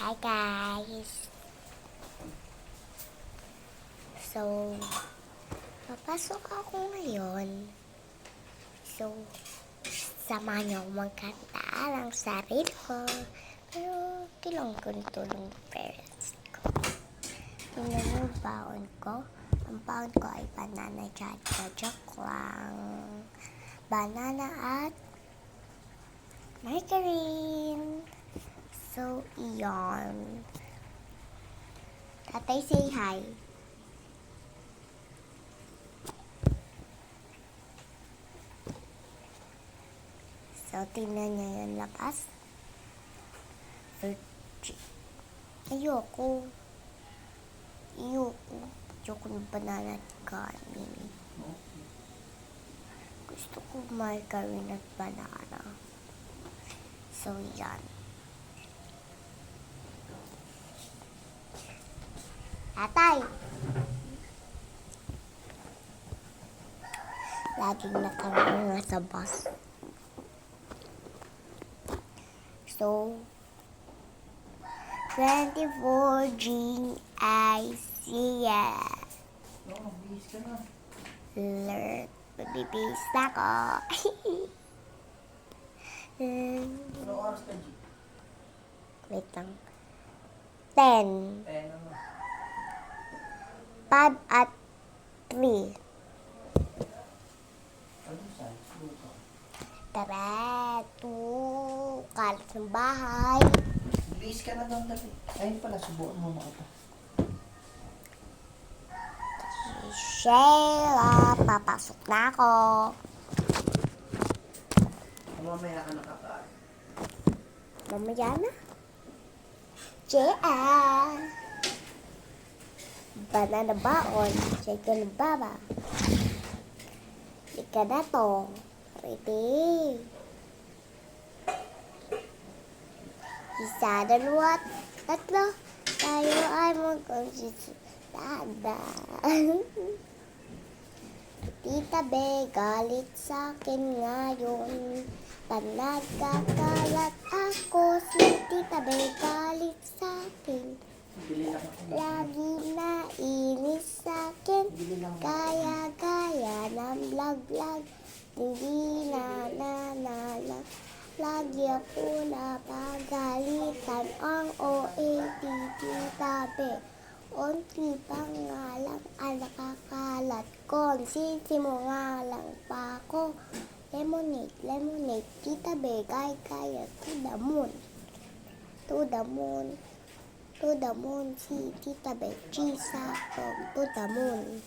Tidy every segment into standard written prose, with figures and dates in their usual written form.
Hi guys! So, papasok ako ngayon. So, samahan niyo ako magkanta ng sarili ko. Pero, kailangan ko ng tulong parents ko. Tingnan niyo yung baon ko. Ang baon ko ay banana chacha. Joke lang. Banana at margarine. So, iyon. Tatay, say hi. So, tingnan niyo yung labas. Ayoko. Ayoko ng banana at kanin. Gusto ko margarine at banana. So, yan. Tatay! Laging nakaraan sa bus. So, 24 Gene Asia. Bihis ka na. Magbibihis na ako. Anong oras ka, G? Wait lang. 10. Ano? 5 at 3. Ano saan? Luto. Tara, kalat ng bahay. Bihis ka na doon dali. Ayun pala, subukan mo mga ito. Sheila, papasok na ako. Mamaya ka nakakain. Mamaya na. Sheila. Banana baon. Shake ng baba. Ika na to. Ready. Isa, dalawa, tatlo. Tayo ay magkonsistada. Tita Be, galit sa akin ngayon. Panagkakalat ako. Si Tita Be, galit sa akin. Bili lang ako. Lagi na inis sa akin. Bili lang ako. Gaya ng vlog. Hindi na. Lagi ako napagalitan. Ang OAT Tita Be. Onti pa nga lang ang nakakalat ko. Sisimo nga lang pa ako. Lemonade. Tita Be, gaya to the moon. To the moon, si Tita Be, cheese ako, to the moon.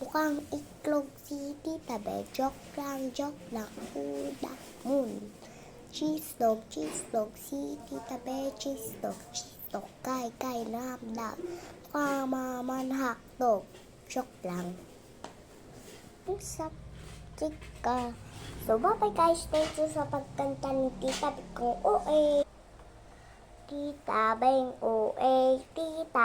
Mukhang iklog si Tita Be, joke lang, to the moon. Cheese dog, si Tita Be, cheese dog, kay, namdam. Mukhang maman hotdog, joke lang. Usap, chika. So, bye guys, thank you sa pagkanta ni Tita Be kung OA. Tita Beng OA, Tita